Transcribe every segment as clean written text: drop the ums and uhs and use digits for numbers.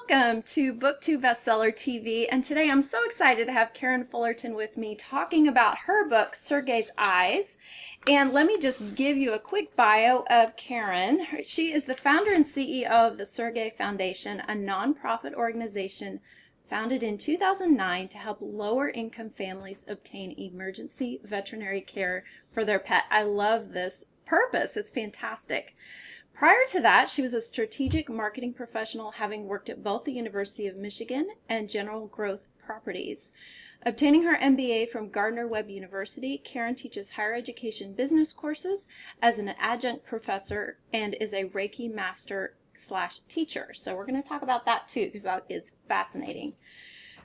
welcome to BookTube Bestseller TV. And today I'm so excited to have Karen Fullerton with me talking about her book, Sergei's Eyes. And let me just give you a quick bio of Karen. She is the founder and CEO of the Sergei Foundation, a nonprofit organization founded in 2009 to help lower-income families obtain emergency veterinary care for their pet. I love this purpose. It's fantastic. Prior to that, she was a strategic marketing professional, having worked at both the University of Michigan and General Growth Properties. Obtaining her MBA from Gardner-Webb University, Karen teaches higher education business courses as an adjunct professor and is a Reiki Master / teacher. So we're going to talk about that too, because that is fascinating.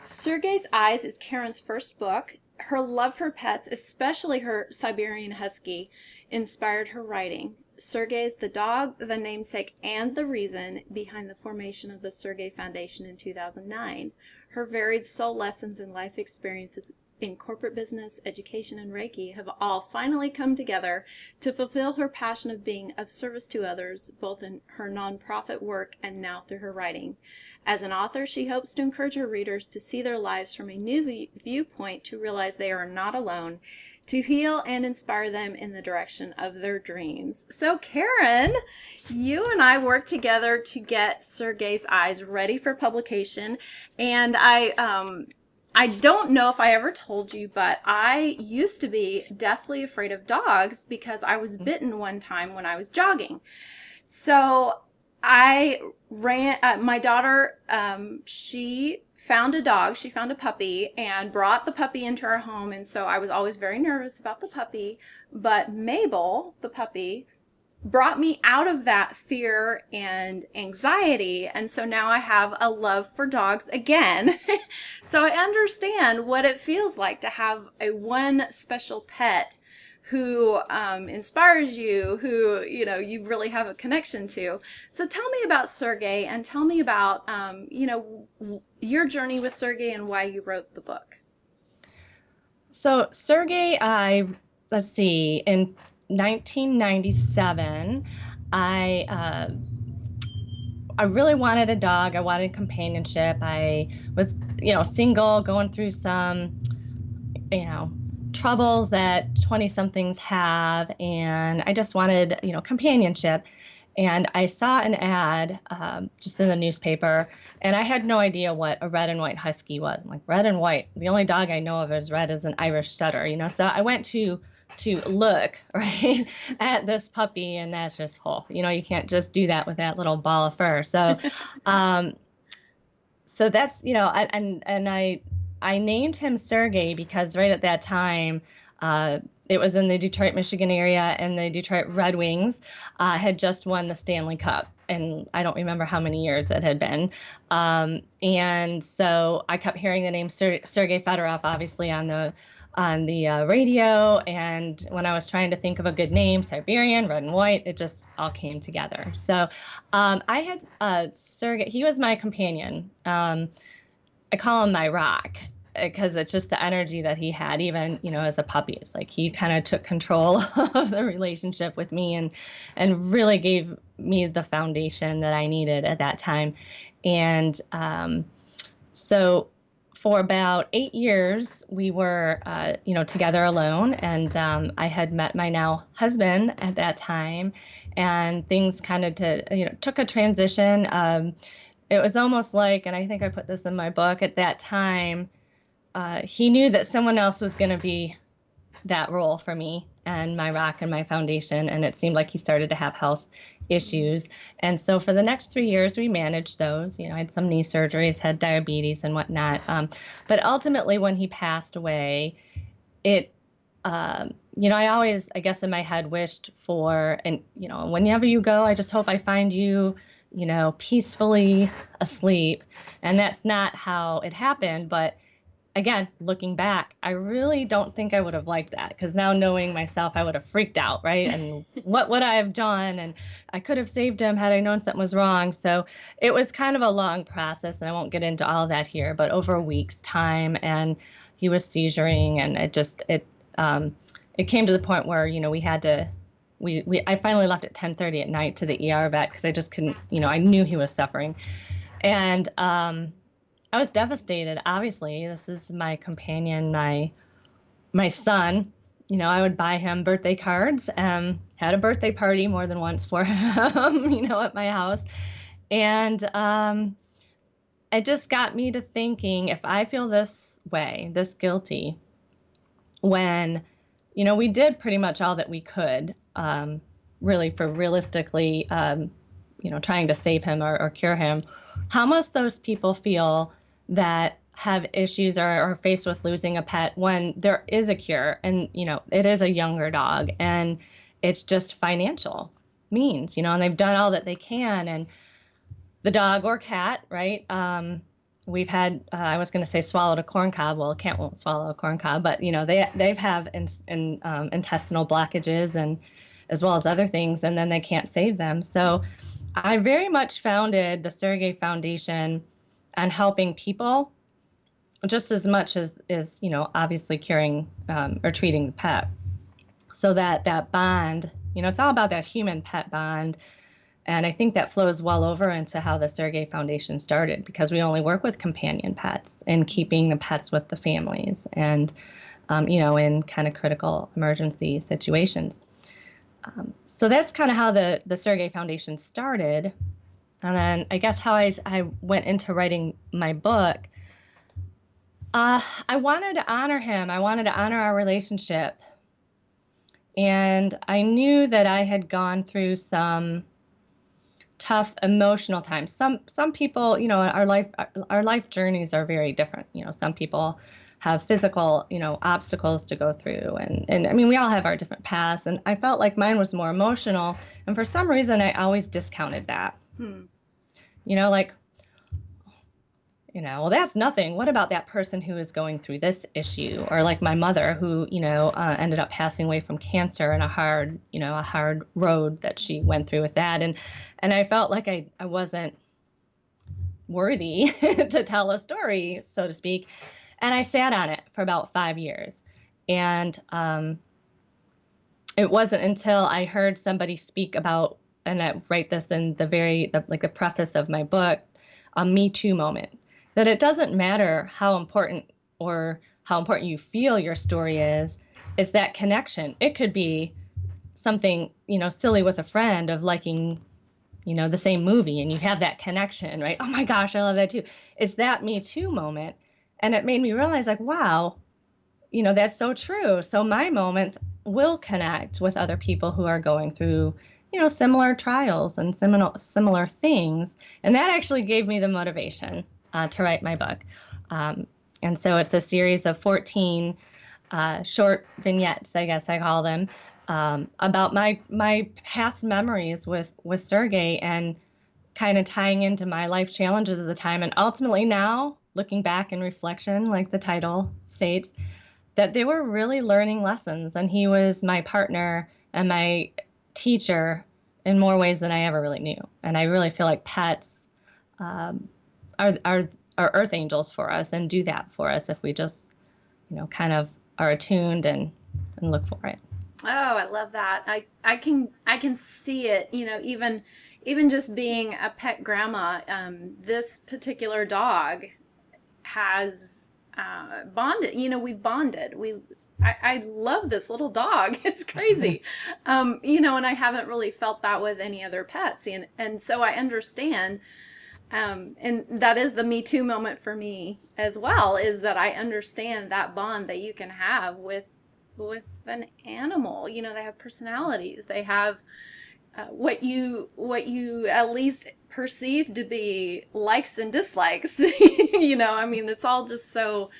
Sergei's Eyes is Karen's first book. Her love for pets, especially her Siberian Husky, inspired her writing. Sergei is the dog, the namesake, and the reason behind the formation of the Sergei Foundation in 2009. Her varied soul lessons and life experiences in corporate business, education, and Reiki have all finally come together to fulfill her passion of being of service to others, both in her nonprofit work and now through her writing. As an author, she hopes to encourage her readers to see their lives from a new viewpoint, to realize they are not alone, to heal and inspire them in the direction of their dreams. So Karen, you and I worked together to get Sergei's Eyes ready for publication, and I don't know if I ever told you, but I used to be deathly afraid of dogs because I was bitten one time when I was jogging. So I ran, my daughter, she found a dog, she found a puppy and brought the puppy into our home. And so I was always very nervous about the puppy, but Mabel, the puppy, brought me out of that fear and anxiety. And so now I have a love for dogs again. So I understand what it feels like to have a one special pet who inspires you, who you really have a connection to. So tell me about Sergei, and tell me about your journey with Sergei and why you wrote the book. So Sergei, let's see, in 1997, I really wanted a dog. I wanted companionship. I was, single, going through some, troubles that 20-somethings have, and I just wanted, companionship. And I saw an ad just in the newspaper, and I had no idea what a red and white husky was. I'm like, red and white? The only dog I know of is red is an Irish setter, So I went to look right at this puppy, and that's just you can't just do that with that little ball of fur. So, so that's I named him Sergei because right at that time, it was in the Detroit, Michigan area, and the Detroit Red Wings had just won the Stanley Cup, and I don't remember how many years it had been. And so I kept hearing the name Sergei Fedorov, obviously on the radio, and when I was trying to think of a good name, Siberian, red and white, it just all came together. So I had Sergei, he was my companion. I call him my rock because it's just the energy that he had, even, as a puppy. It's like he kind of took control of the relationship with me and really gave me the foundation that I needed at that time. And so for about 8 years, we were, together alone. And I had met my now husband at that time, and things kind of took a transition. It was almost like, and I think I put this in my book, at that time, he knew that someone else was going to be that role for me and my rock and my foundation. And it seemed like he started to have health issues. And so for the next 3 years, we managed those. I had some knee surgeries, had diabetes and whatnot. But ultimately, when he passed away, I always, I guess in my head, wished for, and, whenever you go, I just hope I find you, peacefully asleep. And that's not how it happened. But again, looking back, I really don't think I would have liked that, because now knowing myself, I would have freaked out, right? And what would I have done? And I could have saved him had I known something was wrong. So it was kind of a long process, and I won't get into all of that here, but over a week's time, and he was seizuring, and it came to the point where, we had to, I finally left at 10:30 at night to the ER vet because I just couldn't, I knew he was suffering. And I was devastated. Obviously, this is my companion, my son. I would buy him birthday cards, had a birthday party more than once for him, at my house. And it just got me to thinking, if I feel this way, this guilty, when, we did pretty much all that we could, really for realistically, trying to save him or cure him, how must those people feel that have issues or are faced with losing a pet when there is a cure and, it is a younger dog and it's just financial means, and they've done all that they can. And the dog or cat, right? We've had, I was going to say swallowed a corn cob. Well, a cat won't swallow a corn cob, but, they've have intestinal blockages and as well as other things, and then they can't save them. So I very much founded the Sergei Foundation on helping people just as much as obviously curing or treating the pet. So that bond, it's all about that human-pet bond. And I think that flows well over into how the Sergei Foundation started, because we only work with companion pets and keeping the pets with the families and, in kind of critical emergency situations. So that's kind of how the Sergei Foundation started. And then I guess how I went into writing my book, I wanted to honor him. I wanted to honor our relationship. And I knew that I had gone through some tough emotional times. Some people, our life journeys are very different. Some people have physical, obstacles to go through. And I mean, we all have our different paths. And I felt like mine was more emotional. And for some reason, I always discounted that. Well, that's nothing. What about that person who is going through this issue? Or like my mother who, ended up passing away from cancer and a hard road that she went through with that. And I felt like I wasn't worthy to tell a story, so to speak. And I sat on it for about 5 years. And it wasn't until I heard somebody speak about, and I write this in the preface of my book, a Me Too moment, that it doesn't matter how important you feel your story is that connection. It could be something, silly with a friend of liking, the same movie, and you have that connection, right? Oh my gosh, I love that too. It's that Me Too moment. And it made me realize, like, wow, that's so true. So my moments will connect with other people who are going through, similar trials and similar things. And that actually gave me the motivation to write my book. And so it's a series of 14 short vignettes, I guess I call them, about my past memories with Sergei and kind of tying into my life challenges at the time. And ultimately now, looking back in reflection, like the title states, that they were really learning lessons. And he was my partner and my teacher in more ways than I ever really knew. And I really feel like pets are earth angels for us and do that for us if we just, kind of are attuned and look for it. Oh, I love that. I can see it, even just being a pet grandma. This particular dog has bonded. We've bonded. I love this little dog. It's crazy. And I haven't really felt that with any other pets. And so I understand. And that is the Me Too moment for me as well, is that I understand that bond that you can have with an animal. They have personalities. They have what you at least perceive to be likes and dislikes. It's all just so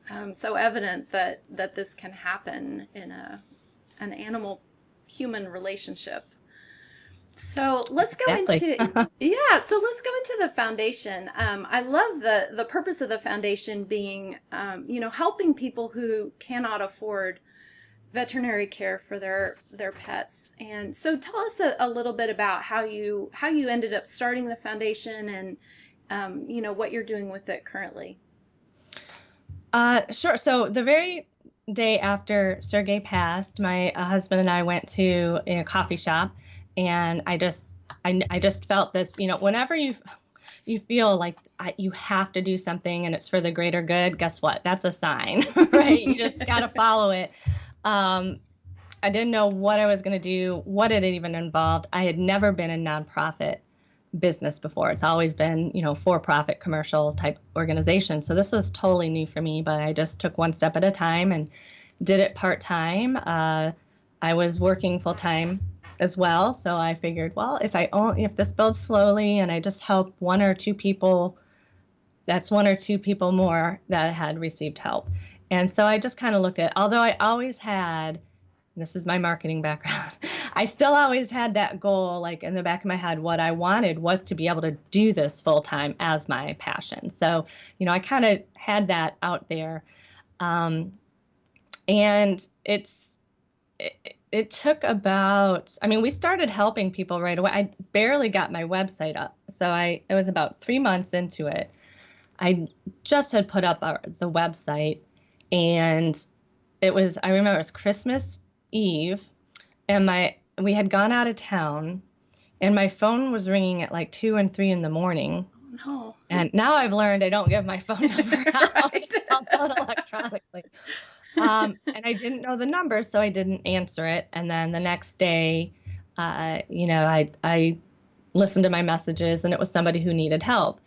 evident that this can happen in an animal human relationship. So let's go Exactly. So let's go into the foundation. I love the purpose of the foundation being helping people who cannot afford veterinary care for their pets. And so tell us a little bit about how you ended up starting the foundation and what you're doing with it currently. Sure. So the very day after Sergei passed, my husband and I went to a coffee shop, and I just felt this, whenever you you feel like you have to do something and it's for the greater good, guess what? That's a sign, right? You just got to follow it. I didn't know what I was going to do, what it even involved. I had never been in nonprofit business before. It's always been, for-profit commercial type organization. So this was totally new for me, but I just took one step at a time and did it part-time. I was working full-time as well. So I figured, well, if this builds slowly and I just help one or two people, that's one or two people more that had received help. And so I just kind of looked at, although I always had, this is my marketing background, I still always had that goal, like in the back of my head. What I wanted was to be able to do this full time as my passion. So, I kind of had that out there. And it took about, we started helping people right away. I barely got my website up. So it was about 3 months into it. I just had put up the website, and I remember it was Christmas Eve, and we had gone out of town, and my phone was ringing at like 2 and 3 in the morning. Oh, no. And now I've learned I don't give my phone number out. Right. It's all done electronically. And I didn't know the number, so I didn't answer it. And then the next day, I listened to my messages, and it was somebody who needed help.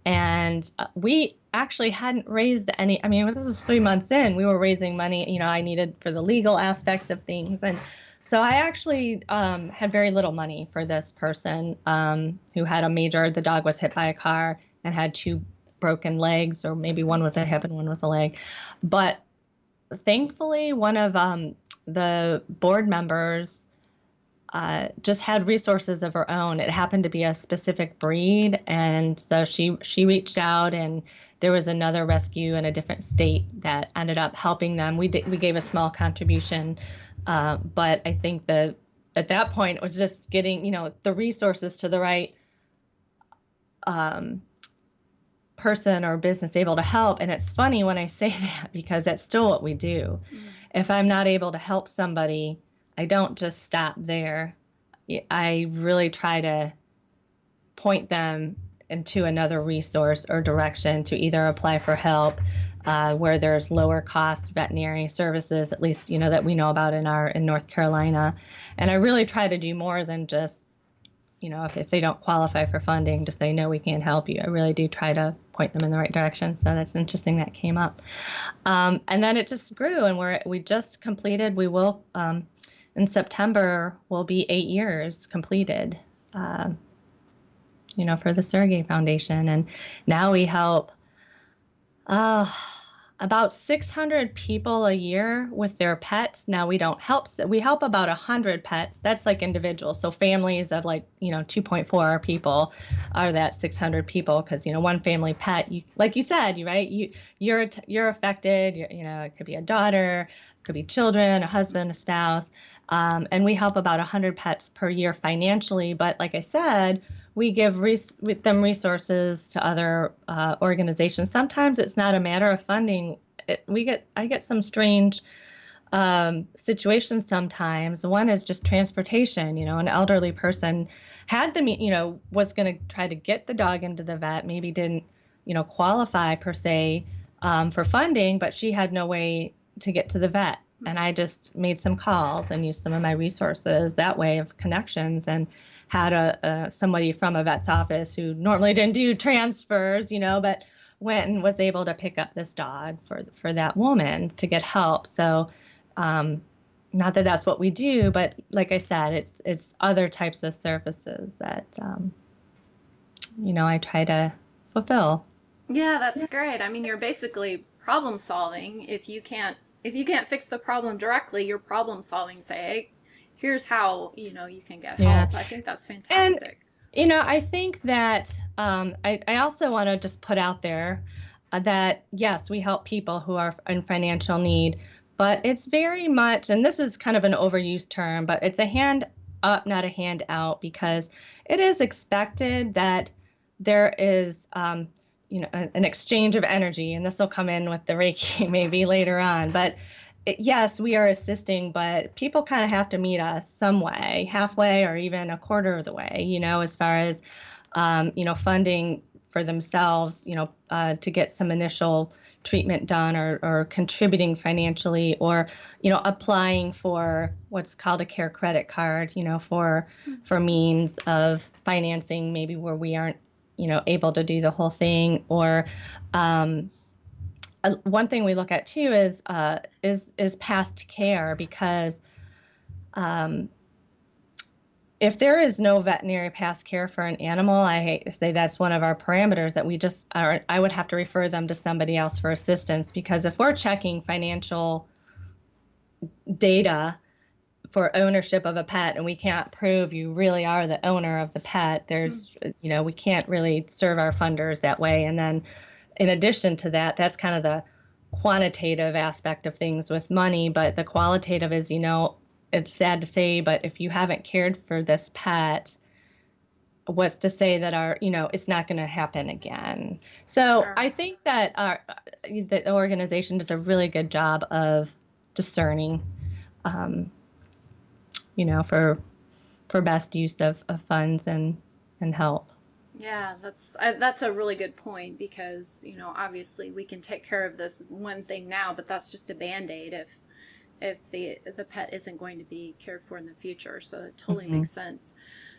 And we actually hadn't raised any, this was 3 months in, we were raising money, I needed for the legal aspects of things. And so I actually had very little money for this person who had the dog was hit by a car and had 2 broken legs, or maybe one was a hip and one was a leg. But thankfully, one of the board members just had resources of her own. It happened to be a specific breed, and so she reached out, and there was another rescue in a different state that ended up helping them. We gave a small contribution, but I think that at that point it was just getting the resources to the right person or business able to help. And it's funny when I say that, because that's still what we do. If I'm not able to help somebody, I don't just stop there. I really try to point them into another resource or direction to either apply for help where there's lower cost veterinary services, at least, that we know about in North Carolina. And I really try to do more than just, if they don't qualify for funding, just say, no, we can't help you. I really do try to point them in the right direction. So that's interesting that came up. And then it just grew, and we just completed, we will, in September, will be 8 years completed, for the Sergei Foundation. And now we help about 600 people a year with their pets. Now we help about 100 pets. That's like individuals. So families of 2.4 people are that 600 people, because, one family pet, like you said, you're affected. It could be a daughter, it could be children, a husband, a spouse. And we help about 100 pets per year financially. But like I said, we give them resources to other organizations. Sometimes it's not a matter of funding. I get some strange situations sometimes. One is just transportation. An elderly person had was going to try to get the dog into the vet, maybe didn't, qualify per se for funding, but she had no way to get to the vet. And I just made some calls and used some of my resources that way of connections, and had somebody from a vet's office who normally didn't do transfers, but went and was able to pick up this dog for that woman to get help. So not that that's what we do, but like I said, it's other types of services that, I try to fulfill. Yeah, that's great. You're basically problem solving. If you can't fix the problem directly, you're problem solving. Say, hey, here's how you can get help. I think that's fantastic. And I think that I also want to just put out there that yes, we help people who are in financial need, but it's very much, and this is kind of an overused term, but it's a hand up, not a hand out, because it is expected that there is an exchange of energy, and this will come in with the Reiki maybe later on. But yes, we are assisting, but people kind of have to meet us some way, halfway or even a quarter of the way, as far as, funding for themselves, to get some initial treatment done, or contributing financially, or applying for what's called a care credit card, for means of financing, maybe where we aren't able to do the whole thing. Or one thing we look at too is past care, because if there is no veterinary past care for an animal, I hate to say that's one of our parameters that I would have to refer them to somebody else for assistance, because if we're checking financial data for ownership of a pet and we can't prove you really are the owner of the pet, we can't really serve our funders that way. And then in addition to that, that's kind of the quantitative aspect of things with money, but the qualitative is, it's sad to say, but if you haven't cared for this pet, what's to say that it's not going to happen again? So Sure. I think that the organization does a really good job of discerning, for best use of funds and help. Yeah, that's a really good point, because obviously we can take care of this one thing now, but that's just a Band-Aid if the pet isn't going to be cared for in the future. So it totally makes sense.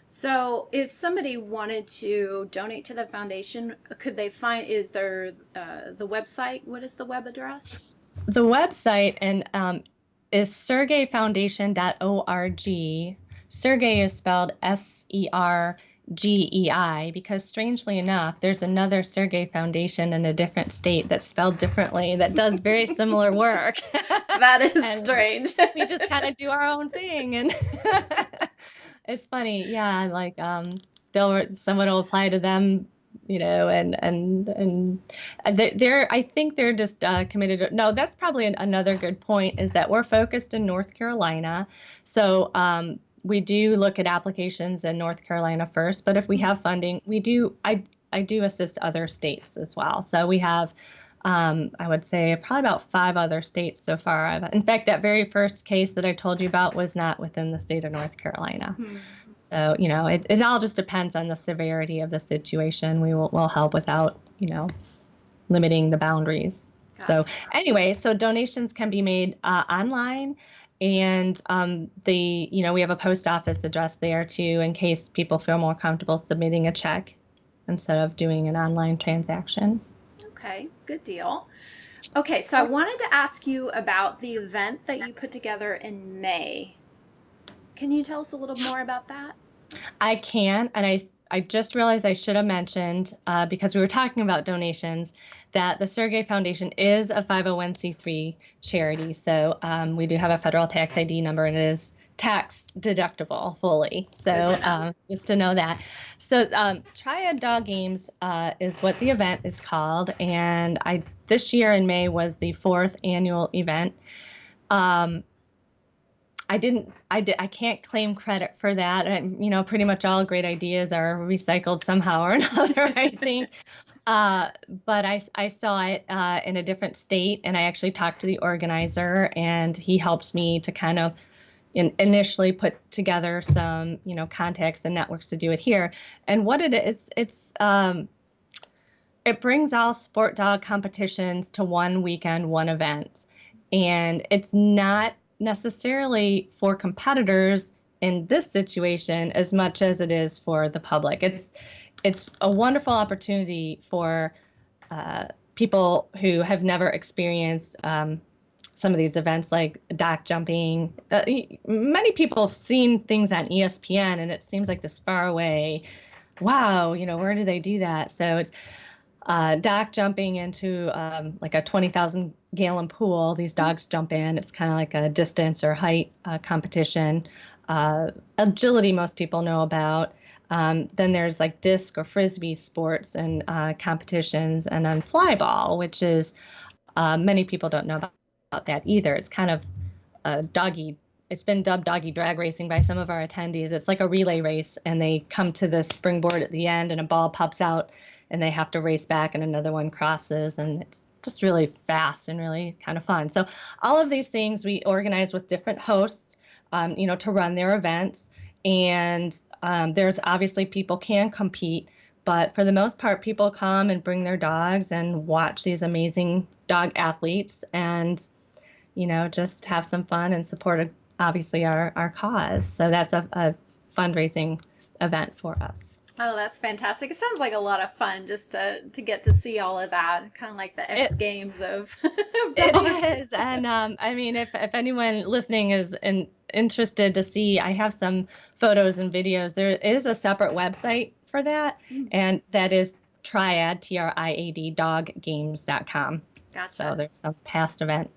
So if somebody wanted to donate to the foundation, could they is there the website? What is the web address? The website is sergeifoundation.org. Sergei is spelled SERGEI, because strangely enough, there's another Sergei Foundation in a different state that's spelled differently that does very similar work. That is strange. We just kind of do our own thing, and it's funny. Yeah, like someone will apply to them, and I think they're just committed. No, that's probably another good point, is that we're focused in North Carolina, so we do look at applications in North Carolina first, but if we have funding, I do assist other states as well. So we have, I would say, probably about 5 other states so far. In fact, that very first case that I told you about was not within the state of North Carolina. So, it all just depends on the severity of the situation. We'll help without, limiting the boundaries. Gotcha. So anyway, so donations can be made online. And we have a post office address there too, in case people feel more comfortable submitting a check instead of doing an online transaction. Okay, good deal. Okay, so I wanted to ask you about the event that you put together in May. Can you tell us a little more about that? I can, and I just realized I should have mentioned, because we were talking about donations, that the Sergei Foundation is a 501c3 charity. So we do have a federal tax ID number, and it is tax deductible fully. So just to know that. So Triad Dog Games is what the event is called. And this year in May was the 4th annual event. I can't claim credit for that. And, pretty much all great ideas are recycled somehow or another, I think. But I saw it in a different state, and I actually talked to the organizer, and he helps me to kind of initially put together some, contacts and networks to do it here. And what it is, it brings all sport dog competitions to one weekend, one event. And it's not necessarily for competitors in this situation as much as it is for the public. It's a wonderful opportunity for people who have never experienced some of these events, like dock jumping. Many people have seen things on ESPN, and it seems like this far away. Wow, where do they do that? So it's dock jumping into like a 20,000-gallon pool. These dogs jump in. It's kind of like a distance or height competition. Agility, most people know about. Then there's like disc or frisbee sports and competitions, and then fly ball, which is many people don't know about that either. It's kind of it's been dubbed doggy drag racing by some of our attendees. It's like a relay race, and they come to the springboard at the end, and a ball pops out, and they have to race back, and another one crosses, and it's just really fast and really kind of fun. So all of these things we organize with different hosts, to run their events. And there's obviously people can compete, But for the most part, people come and bring their dogs and watch these amazing dog athletes and, just have some fun and support, obviously, our cause. So that's a fundraising event for us. Oh, that's fantastic. It sounds like a lot of fun just to get to see all of that, kind of like the X Games of dogs. It is. And I mean, if anyone listening is interested to see, I have some photos and videos. There is a separate website for that, and that is Triad, TRIAD, doggames.com. Gotcha. So there's some past event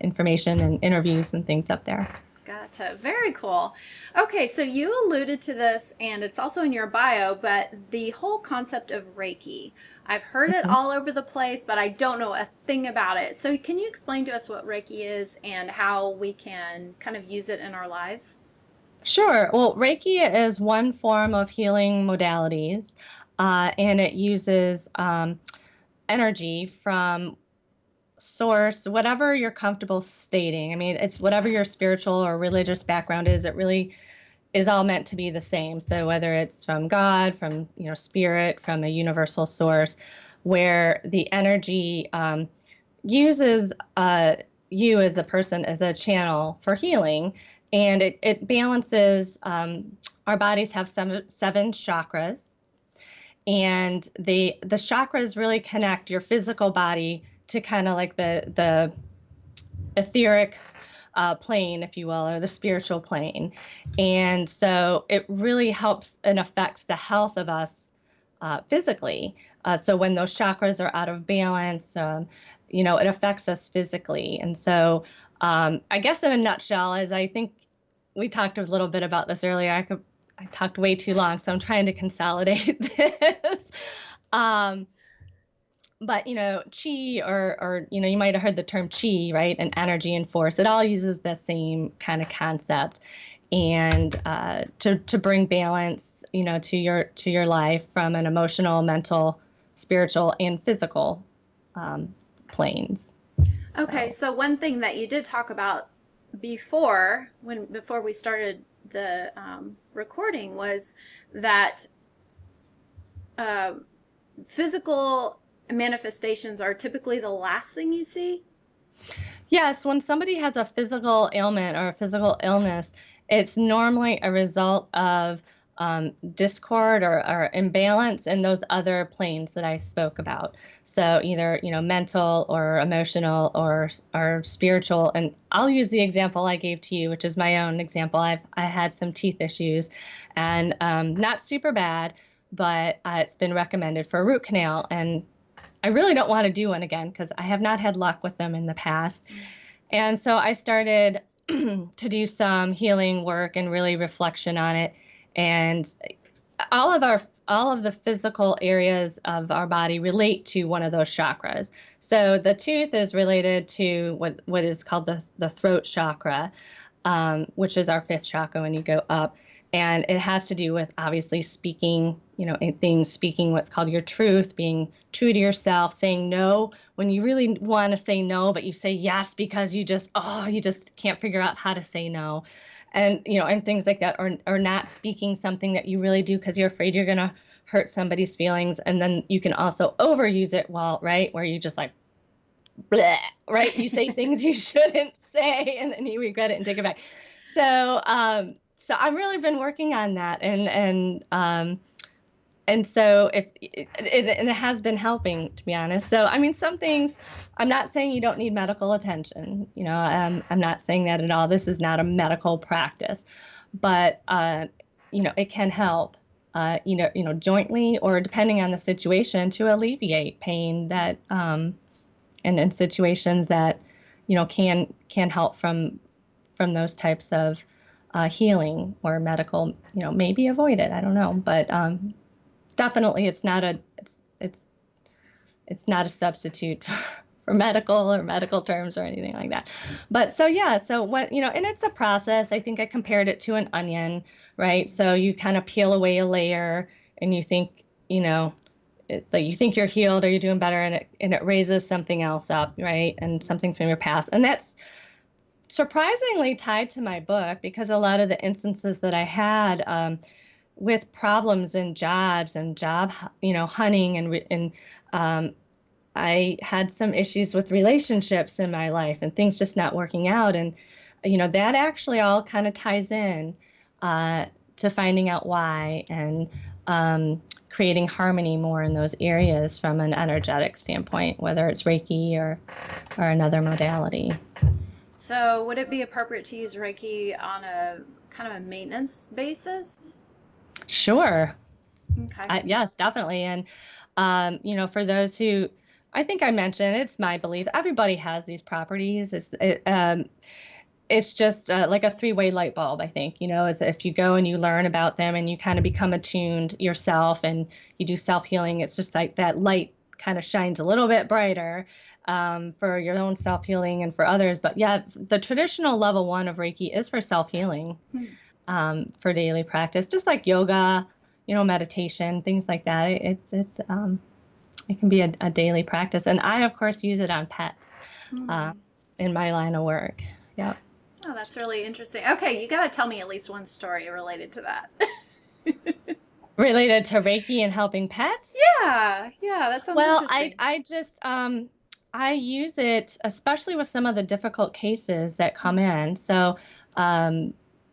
information and interviews and things up there. Gotcha. Very cool. Okay, so you alluded to this, and it's also in your bio, but the whole concept of Reiki. I've heard it all over the place, but I don't know a thing about it. So can you explain to us what Reiki is and how we can kind of use it in our lives? Sure. Well, Reiki is one form of healing modalities, and it uses energy from source, whatever you're comfortable stating. I mean, it's whatever your spiritual or religious background is, it really is all meant to be the same. So whether it's from God, from, spirit, from a universal source, where the energy uses you as a person as a channel for healing, and it balances, our bodies have seven chakras, and the chakras really connect your physical body to kind of like the etheric plane, if you will, or the spiritual plane. And so it really helps and affects the health of us physically. So when those chakras are out of balance, it affects us physically. And so I guess in a nutshell, as I think we talked a little bit about this earlier, I talked way too long, so I'm trying to consolidate this. But, chi or you might have heard the term chi, right? And energy and force. It all uses the same kind of concept. And to bring balance, to your life from an emotional, mental, spiritual, and physical planes. Okay, so one thing that you did talk about before we started the recording was that physical manifestations are typically the last thing you see? Yes, when somebody has a physical ailment or a physical illness, it's normally a result of discord or imbalance in those other planes that I spoke about. So either, mental or emotional or spiritual. And I'll use the example I gave to you, which is my own example. I had some teeth issues, and not super bad, but it's been recommended for a root canal. And I really don't want to do one again because I have not had luck with them in the past. And so I started to do some healing work and really reflection on it. And all of the physical areas of our body relate to one of those chakras. So the tooth is related to what is called the throat chakra, which is our fifth chakra when you go up. And it has to do with obviously speaking, speaking what's called your truth, being true to yourself, saying no when you really want to say no, but you say yes because you just can't figure out how to say no. And, and things like that, or not speaking something that you really do because you're afraid you're going to hurt somebody's feelings. And then you can also overuse it, where you just like, bleh, right? You say things you shouldn't say, and then you regret it and take it back. So I've really been working on that, and so it has been helping, to be honest. So I mean, some things, I'm not saying you don't need medical attention. I'm not saying that at all. This is not a medical practice, but it can help, jointly or depending on the situation to alleviate pain that, and in situations that, can help from those types of healing or medical, maybe avoid it. I don't know, but definitely it's not a substitute for medical or medical terms or anything like that. But so what, and it's a process. I think I compared it to an onion, right? So you kind of peel away a layer and you think, it's like you think you're healed or you're doing better, and it raises something else up, right? And something from your past. And that's surprisingly tied to my book, because a lot of the instances that I had, with problems in jobs and job, hunting I had some issues with relationships in my life and things just not working out. And, that actually all kind of ties in to finding out why and creating harmony more in those areas from an energetic standpoint, whether it's Reiki or another modality. So would it be appropriate to use Reiki on a kind of a maintenance basis? Sure. Okay. Yes, definitely. And, for those who, I think I mentioned, it's my belief, everybody has these properties. It's just like a three-way light bulb, I think. If you go and you learn about them and you kind of become attuned yourself and you do self-healing, it's just like that light kind of shines a little bit brighter for your own self-healing and for others. But yeah, the traditional level 1 of Reiki is for self-healing, for daily practice, just like yoga, meditation, things like that. It can be a daily practice. And I, of course, use it on pets in my line of work. Yep. Oh, that's really interesting. Okay, you got to tell me at least one story related to that. Related to Reiki and helping pets? Yeah, that sounds interesting. I just I use it especially with some of the difficult cases that come in. So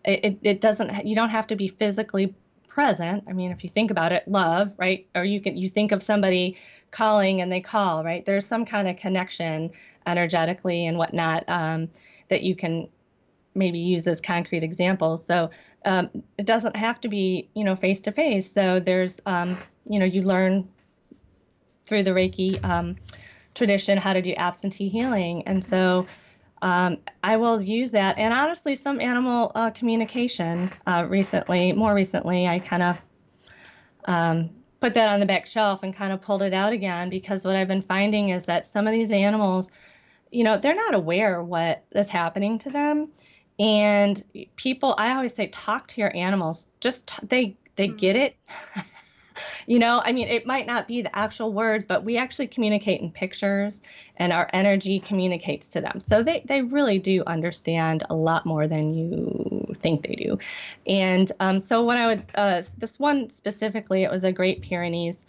it doesn't, you don't have to be physically present. I mean, if you think about it, love, right? Or you think of somebody calling and they call, right? There's some kind of connection energetically and whatnot that you can maybe use as concrete examples. So it doesn't have to be, face to face. So there's, you learn through the Reiki tradition how to do absentee healing. And so I will use that. And honestly, some animal communication more recently, I kind of put that on the back shelf and kind of pulled it out again, because what I've been finding is that some of these animals, they're not aware what is happening to them. And people, I always say, talk to your animals. Just they get it. I mean, it might not be the actual words, but we actually communicate in pictures and our energy communicates to them. So they really do understand a lot more than you think they do. And so what I would, this one specifically, it was a Great Pyrenees,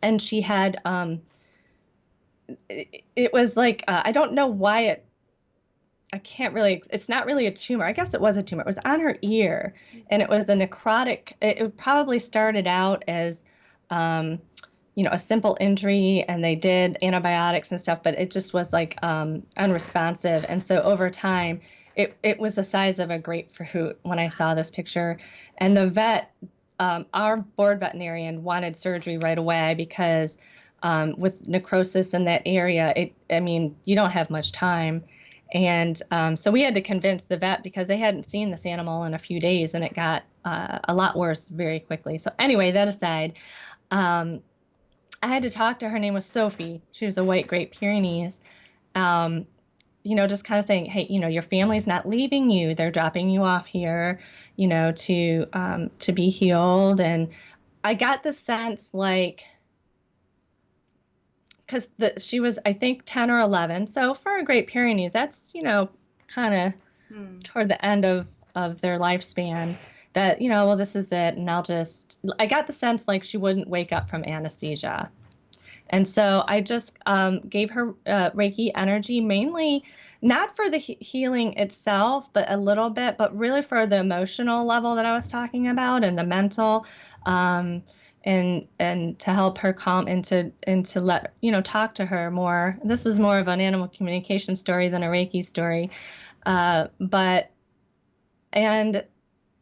and she had, it was like, I don't know why it's not really a tumor. I guess it was a tumor. It was on her ear, and it was a necrotic. It probably started out as, a simple injury, and they did antibiotics and stuff, but it just was like unresponsive. And so over time, it was the size of a grapefruit when I saw this picture. And the vet, our board veterinarian, wanted surgery right away because with necrosis in that area, you don't have much time. And so we had to convince the vet, because they hadn't seen this animal in a few days, and it got a lot worse very quickly. So anyway, that aside, I had to talk to her. Her name was Sophie. She was a white Great Pyrenees. Just kind of saying, hey, your family's not leaving you. They're dropping you off here, to be healed. And I got the sense like, because she was, I think, 10 or 11. So for a Great Pyrenees, that's, kind of toward the end of their lifespan, that, well, this is it. And I got the sense like she wouldn't wake up from anesthesia. And so I just gave her Reiki energy, mainly not for the healing itself, but a little bit, but really for the emotional level that I was talking about, and the mental, and to help her calm, and to let, talk to her more. This is more of an animal communication story than a Reiki story. And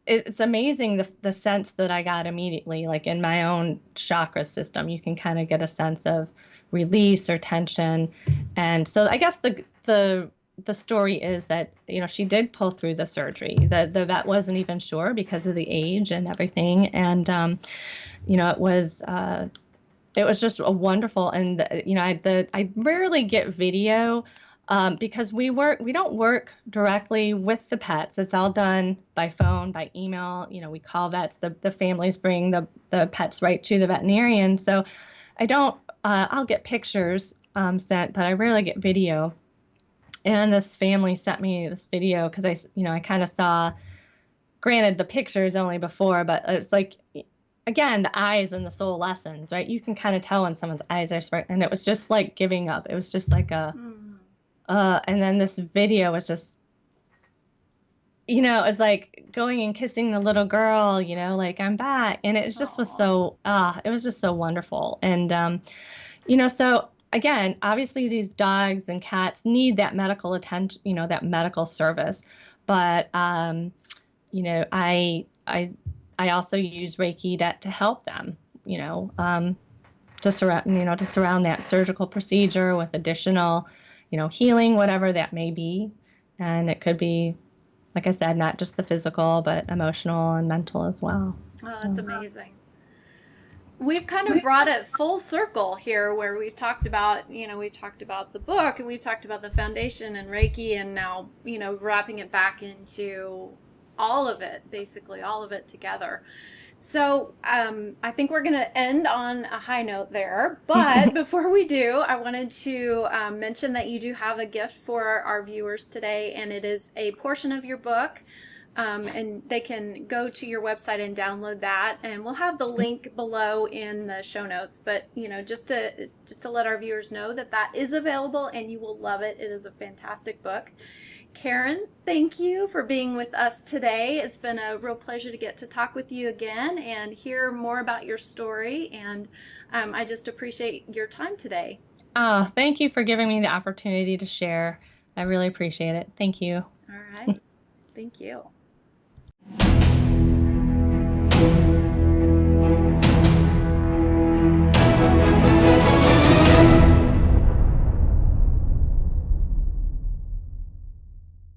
it's amazing the sense that I got immediately, like in my own chakra system. You can kind of get a sense of release or tension. And so I guess the story is that, she did pull through the surgery. The vet wasn't even sure because of the age and everything. And, it was just a wonderful, and I rarely get video because we don't work directly with the pets. It's all done by phone, by email. We call vets. The families bring the pets right to the veterinarian. So I don't. I'll get pictures sent, but I rarely get video. And this family sent me this video because I kind of saw granted, the picture is only before, but it's like, again, the eyes and the soul lessons, right? You can kind of tell when someone's eyes are sparkling, and it was just like giving up. It was just like and then this video was just, it was like going and kissing the little girl, like, I'm back. And it just was so, it was just so wonderful. And, so again, obviously these dogs and cats need that medical attention, that medical service. But, I also use Reiki to help them, to surround that surgical procedure with additional, healing, whatever that may be. And it could be, like I said, not just the physical, but emotional and mental as well. Oh, that's amazing. We've kind of brought it full circle here, where we've talked about, we've talked about the book, and we've talked about the foundation and Reiki, and now, wrapping it back into all of it, basically all of it together. So I think we're going to end on a high note there. But before we do, I wanted to mention that you do have a gift for our viewers today, and it is a portion of your book. And they can go to your website and download that, and we'll have the link below in the show notes. But just to let our viewers know that is available, and you will love it. It is a fantastic book. Karen, thank you for being with us today. It's been a real pleasure to get to talk with you again and hear more about your story. And I just appreciate your time today. Oh, thank you for giving me the opportunity to share. I really appreciate it. Thank you. All right. Thank you.